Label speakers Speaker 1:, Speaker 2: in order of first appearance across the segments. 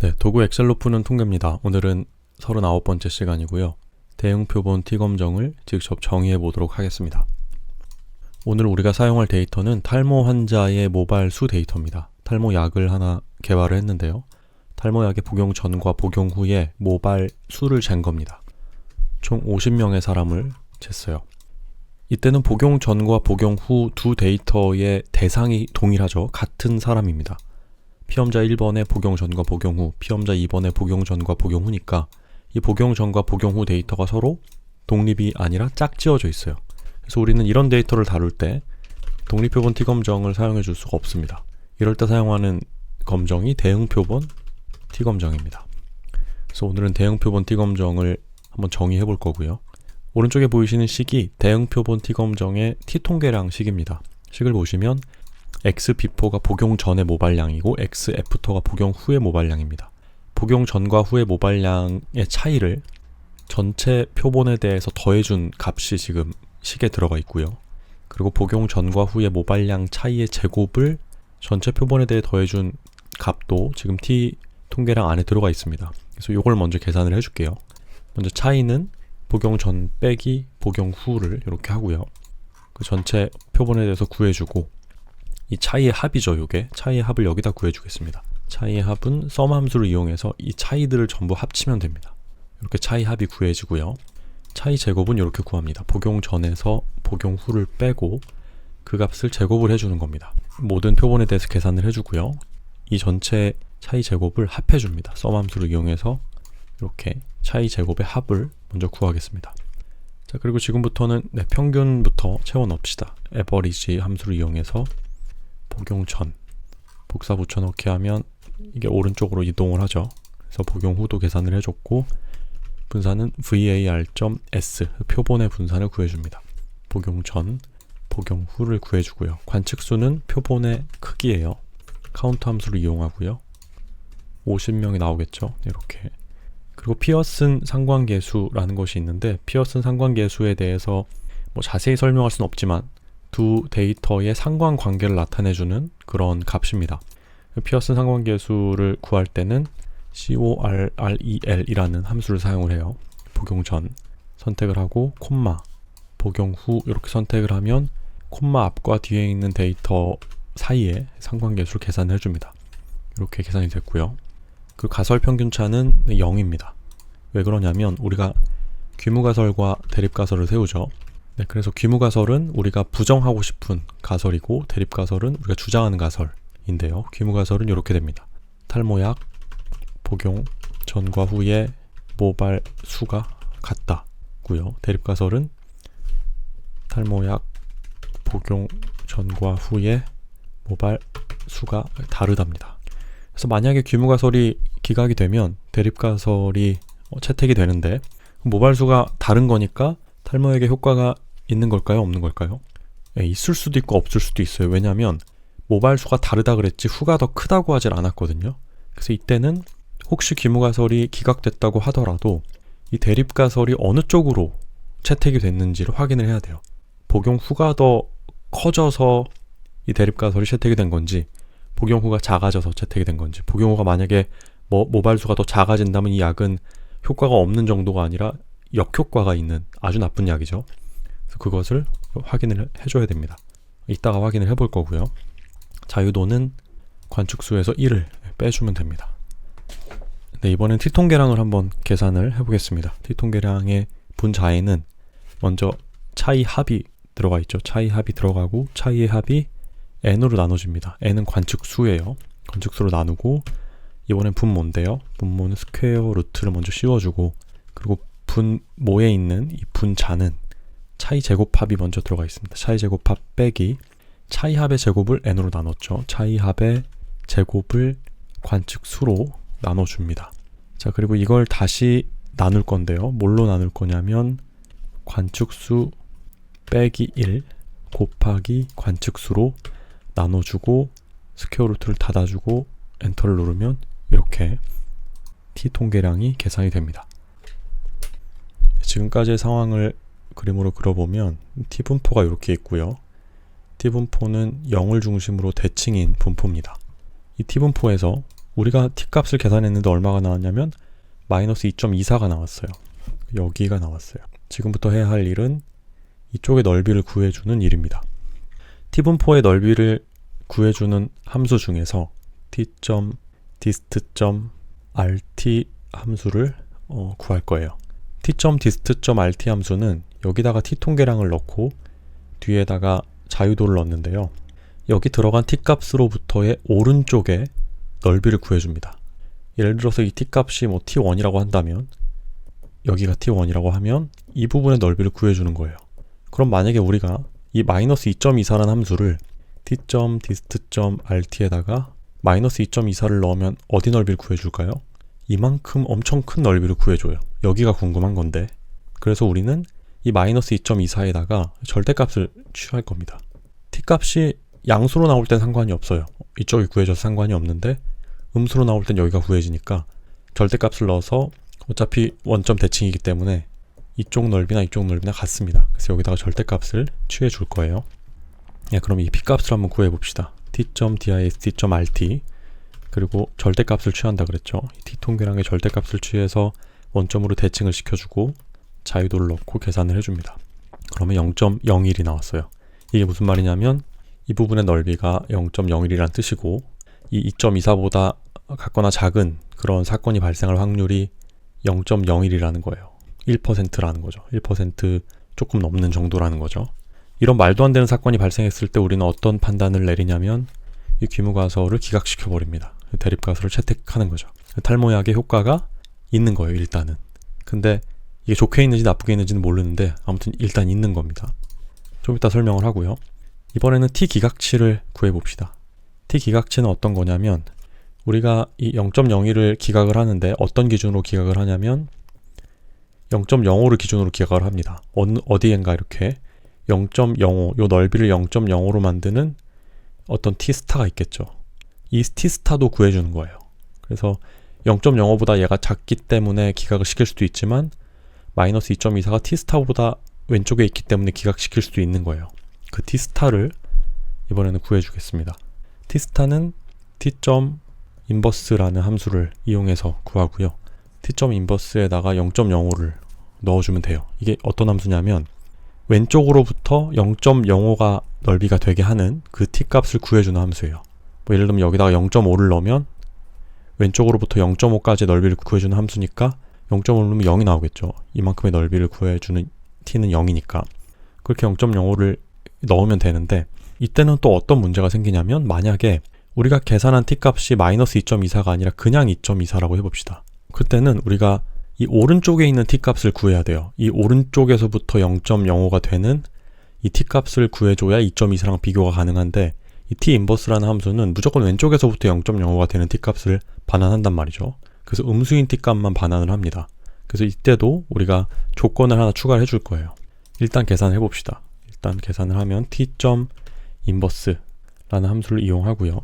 Speaker 1: 네, 도구 엑셀로 푸는 통계입니다. 오늘은 39번째 시간이고요. 대응 표본 T 검정을 직접 정의해 보도록 하겠습니다. 오늘 우리가 사용할 데이터는 탈모 환자의 모발 수 데이터입니다. 탈모 약을 하나 개발을 했는데요. 탈모 약의 복용 전과 복용 후에 모발 수를 잰 겁니다. 총 50명의 사람을 쟀어요. 이때는 복용 전과 복용 후 두 데이터의 대상이 동일하죠. 같은 사람입니다. 피험자 1번의 복용 전과 복용 후, 피험자 2번의 복용 전과 복용 후니까 이 복용 전과 복용 후 데이터가 서로 독립이 아니라 짝지어져 있어요. 그래서 우리는 이런 데이터를 다룰 때 독립표본 T 검정을 사용해 줄 수가 없습니다. 이럴 때 사용하는 검정이 대응표본 T 검정입니다. 그래서 오늘은 대응표본 T 검정을 한번 정의해 볼 거고요. 오른쪽에 보이시는 식이 대응표본 T 검정의 T 통계량 식입니다. 식을 보시면 X 비포가 복용 전의 모발량이고 X 애프터가 복용 후의 모발량입니다. 복용 전과 후의 모발량의 차이를 전체 표본에 대해서 더해준 값이 지금 식에 들어가 있고요. 그리고 복용 전과 후의 모발량 차이의 제곱을 전체 표본에 대해 더해준 값도 지금 T 통계량 안에 들어가 있습니다. 그래서 이걸 먼저 계산을 해줄게요. 먼저 차이는 복용 전 빼기 복용 후를 이렇게 하고요. 그 전체 표본에 대해서 구해주고 이 차이의 합이죠. 요게 차이의 합을 여기다 구해주겠습니다. 차이의 합은 썸 함수를 이용해서 이 차이들을 전부 합치면 됩니다. 이렇게 차이 합이 구해지고요. 차이 제곱은 이렇게 구합니다. 복용 전에서 복용 후를 빼고 그 값을 제곱을 해주는 겁니다. 모든 표본에 대해서 계산을 해주고요. 이 전체 차이 제곱을 합해줍니다. 썸 함수를 이용해서 이렇게 차이 제곱의 합을 먼저 구하겠습니다. 자, 그리고 지금부터는 평균부터 채워 넣읍시다. 에버리지 함수를 이용해서 복용 전 복사 붙여넣기 하면 이게 오른쪽으로 이동을 하죠. 그래서 복용 후도 계산을 해줬고 분산은 var.s 표본의 분산을 구해줍니다. 복용 전, 복용 후를 구해주고요. 관측수는 표본의 크기예요. 카운트 함수를 이용하고요. 50명이 나오겠죠. 이렇게. 그리고 피어슨 상관계수라는 것이 있는데 피어슨 상관계수에 대해서 자세히 설명할 수는 없지만 두 데이터의 상관관계를 나타내주는 그런 값입니다. 피어슨 상관계수를 구할 때는 correl이라는 함수를 사용을 해요. 복용 전 선택을 하고 콤마 복용 후 이렇게 선택을 하면 콤마 앞과 뒤에 있는 데이터 사이에 상관계수를 계산해 줍니다. 이렇게 계산이 됐고요. 그 가설 평균차는 0입니다. 왜 그러냐면 우리가 귀무가설과 대립가설을 세우죠. 그래서 귀무가설은 우리가 부정하고 싶은 가설이고 대립가설은 우리가 주장하는 가설인데요. 귀무가설은 이렇게 됩니다. 탈모약 복용 전과 후에 모발 수가 같다고요. 대립가설은 탈모약 복용 전과 후에 모발 수가 다르답니다. 그래서 만약에 귀무가설이 기각이 되면 대립가설이 채택이 되는데 모발수가 다른 거니까 탈모약의 효과가 있는 걸까요? 없는 걸까요? 있을 수도 있고 없을 수도 있어요. 왜냐하면 모발수가 다르다 그랬지 후가 더 크다고 하질 않았거든요. 그래서 이때는 혹시 귀무가설이 기각됐다고 하더라도 이 대립가설이 어느 쪽으로 채택이 됐는지를 확인을 해야 돼요. 복용 후가 더 커져서 이 대립가설이 채택이 된 건지 복용 후가 작아져서 채택이 된 건지 복용 후가 만약에 모발수가 더 작아진다면 이 약은 효과가 없는 정도가 아니라 역효과가 있는 아주 나쁜 약이죠. 그래서 그것을 확인을 해줘야 됩니다. 이따가 확인을 해볼 거고요. 자유도는 관측수에서 1을 빼주면 됩니다. 이번엔 T통계량을 한번 계산을 해보겠습니다. T통계량의 분자에는 먼저 차이 합이 들어가 있죠. 차이 합이 들어가고 차이의 합이 n으로 나눠집니다. n은 관측수예요. 관측수로 나누고 이번엔 분모인데요. 분모는 스퀘어 루트를 먼저 씌워주고 그리고 분모에 있는 이 분자는 차이 제곱합이 먼저 들어가 있습니다. 차이 제곱합 빼기 차이 합의 제곱을 n으로 나눴죠. 차이 합의 제곱을 관측수로 나눠줍니다. 자, 그리고 이걸 다시 나눌 건데요. 뭘로 나눌 거냐면 관측수 빼기 1 곱하기 관측수로 나눠주고 스퀘어 루트를 닫아주고 엔터를 누르면 이렇게 T 통계량이 계산이 됩니다. 지금까지의 상황을 그림으로 그려보면 T 분포가 이렇게 있고요. T 분포는 0을 중심으로 대칭인 분포입니다. 이 T 분포에서 우리가 t값을 계산했는데 얼마가 나왔냐면 마이너스 2.24가 나왔어요. 여기가 나왔어요. 지금부터 해야 할 일은 이쪽의 넓이를 구해주는 일입니다. t분포의 넓이를 구해주는 함수 중에서 t.dist.rt 함수를 구할 거예요. t.dist.rt 함수는 여기다가 t통계량을 넣고 뒤에다가 자유도를 넣는데요. 여기 들어간 t값으로부터의 오른쪽에 넓이를 구해줍니다. 예를 들어서 이 t값이 뭐 t1이라고 한다면 여기가 t1이라고 하면 이 부분의 넓이를 구해주는 거예요. 그럼 만약에 우리가 이 마이너스 2.24라는 함수를 t.dist.rt에다가 마이너스 2.24를 넣으면 어디 넓이를 구해줄까요? 이만큼 엄청 큰 넓이를 구해줘요. 여기가 궁금한 건데, 그래서 우리는 이 마이너스 2.24에다가 절대값을 취할 겁니다. t값이 양수로 나올 땐 상관이 없어요. 이쪽이 구해져서 상관이 없는데 음수로 나올 땐 여기가 구해지니까 절대값을 넣어서 어차피 원점 대칭이기 때문에 이쪽 넓이나 같습니다. 그래서 여기다가 절대값을 취해 줄 거예요. 그럼 이 p값을 한번 구해 봅시다. t.dist.rt 그리고 절대값을 취한다 그랬죠. t통계량의 절대값을 취해서 원점으로 대칭을 시켜주고 자유도를 넣고 계산을 해줍니다. 그러면 0.01이 나왔어요. 이게 무슨 말이냐면 이 부분의 넓이가 0.01이란 뜻이고 이 2.24보다 같거나 작은 그런 사건이 발생할 확률이 0.01이라는 거예요. 1%라는 거죠. 1% 조금 넘는 정도라는 거죠. 이런 말도 안 되는 사건이 발생했을 때 우리는 어떤 판단을 내리냐면 이 귀무가설을 기각시켜 버립니다. 대립가설을 채택하는 거죠. 탈모약의 효과가 있는 거예요, 일단은. 근데 이게 좋게 있는지 나쁘게 있는지는 모르는데 아무튼 일단 있는 겁니다. 좀 이따 설명을 하고요. 이번에는 t기각치를 구해봅시다. t기각치는 어떤 거냐면 우리가 이 0.01을 기각을 하는데 어떤 기준으로 기각을 하냐면 0.05를 기준으로 기각을 합니다. 어디엔가 이렇게 0.05, 요 넓이를 0.05로 만드는 어떤 t스타가 있겠죠. 이 t스타도 구해주는 거예요. 그래서 0.05보다 얘가 작기 때문에 기각을 시킬 수도 있지만 마이너스 2.24가 t스타보다 왼쪽에 있기 때문에 기각시킬 수도 있는 거예요. 그 t스타를 이번에는 구해주겠습니다. t스타는 t.inverse라는 함수를 이용해서 구하고요. t.inverse에다가 0.05를 넣어주면 돼요. 이게 어떤 함수냐면 왼쪽으로부터 0.05가 넓이가 되게 하는 그 t값을 구해주는 함수예요. 뭐 예를 들면 여기다가 0.5를 넣으면 왼쪽으로부터 0.5까지 넓이를 구해주는 함수니까 0.5를 넣으면 0이 나오겠죠. 이만큼의 넓이를 구해주는 t는 0이니까 그렇게 0.05를 넣으면 되는데 이때는 또 어떤 문제가 생기냐면 만약에 우리가 계산한 t값이 마이너스 2.24가 아니라 그냥 2.24라고 해봅시다. 그때는 우리가 이 오른쪽에 있는 t값을 구해야 돼요. 이 오른쪽에서부터 0.05가 되는 이 t값을 구해줘야 2.24랑 비교가 가능한데 이 t-inverse라는 함수는 무조건 왼쪽에서부터 0.05가 되는 t값을 반환한단 말이죠. 그래서 음수인 t값만 반환을 합니다. 그래서 이때도 우리가 조건을 하나 추가를 해줄 거예요. 일단 계산을 해봅시다. 일단 계산을 하면 t.inverse라는 함수를 이용하고요.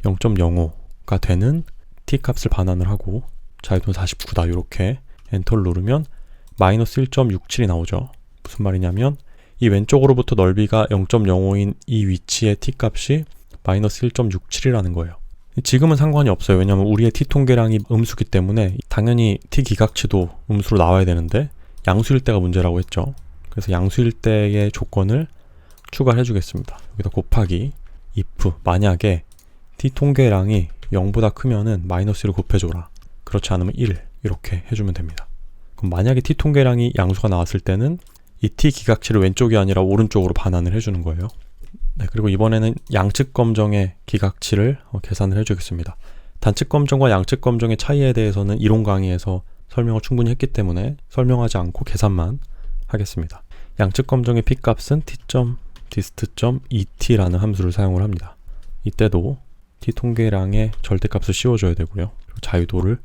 Speaker 1: 0.05가 되는 t값을 반환을 하고 자유도는 49다 이렇게 엔터를 누르면 마이너스 1.67이 나오죠. 무슨 말이냐면 이 왼쪽으로부터 넓이가 0.05인 이 위치의 t값이 마이너스 1.67이라는 거예요. 지금은 상관이 없어요. 왜냐하면 우리의 t통계량이 음수기 때문에 당연히 t기각치도 음수로 나와야 되는데 양수일 때가 문제라고 했죠. 그래서 양수일 때의 조건을 추가를 해주겠습니다. 여기다 곱하기 if 만약에 t통계량이 0보다 크면은 마이너스 1을 곱해줘라. 그렇지 않으면 1 이렇게 해주면 됩니다. 그럼 만약에 t통계량이 양수가 나왔을 때는 이 t기각치를 왼쪽이 아니라 오른쪽으로 반환을 해주는 거예요. 네, 그리고 이번에는 양측 검정의 기각치를 계산을 해주겠습니다. 단측 검정과 양측 검정의 차이에 대해서는 이론 강의에서 설명을 충분히 했기 때문에 설명하지 않고 계산만 하겠습니다. 양측 검정의 p값은 t.dist.et라는 함수를 사용을 합니다. 이때도 t통계량의 절대값을 씌워줘야 되고요. 그리고 자유도를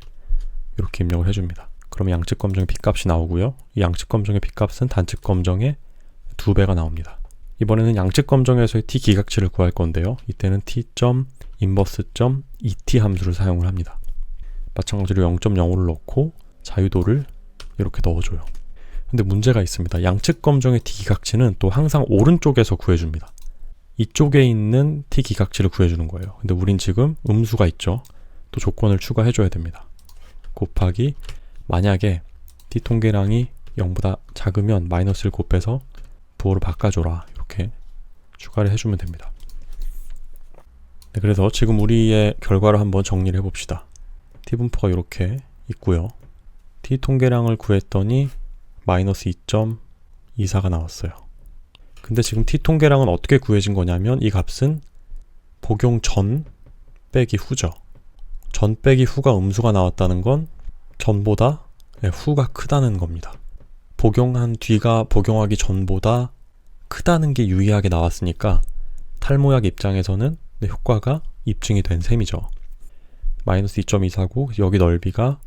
Speaker 1: 이렇게 입력을 해줍니다. 그럼 양측 검정의 p값이 나오고요. 이 양측 검정의 p값은 단측 검정의 2배가 나옵니다. 이번에는 양측 검정에서의 t기각치를 구할 건데요. 이때는 t.inverse.et 함수를 사용을 합니다. 마찬가지로 0.05를 넣고 자유도를 이렇게 넣어줘요. 근데 문제가 있습니다. 양측 검정의 t기각치는 또 항상 오른쪽에서 구해줍니다. 이쪽에 있는 t기각치를 구해주는 거예요. 근데 우린 지금 음수가 있죠. 또 조건을 추가해 줘야 됩니다. 곱하기 만약에 t통계량이 0보다 작으면 마이너스를 곱해서 부호로 바꿔줘라. 이렇게 추가를 해주면 됩니다. 네, 그래서 지금 우리의 결과를 한번 정리를 해봅시다. t분포가 이렇게 있고요. t통계량을 구했더니 마이너스 2.24가 나왔어요. 근데 지금 t통계량은 어떻게 구해진 거냐면 이 값은 복용 전 빼기 후죠. 전 빼기 후가 음수가 나왔다는 건 전보다 후가 크다는 겁니다. 복용한 뒤가 복용하기 전보다 크다는 게 유의하게 나왔으니까 탈모약 입장에서는 효과가 입증이 된 셈이죠. 마이너스 2.249, 여기 넓이가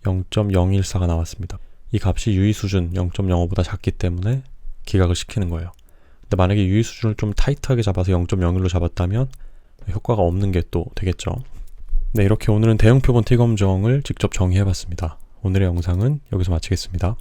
Speaker 1: 0.014가 나왔습니다. 이 값이 유의 수준 0.05보다 작기 때문에 기각을 시키는 거예요. 근데 만약에 유의 수준을 좀 타이트하게 잡아서 0.01로 잡았다면 효과가 없는 게 또 되겠죠. 네, 이렇게 오늘은 대응표본 t검정을 직접 정의해봤습니다. 오늘의 영상은 여기서 마치겠습니다.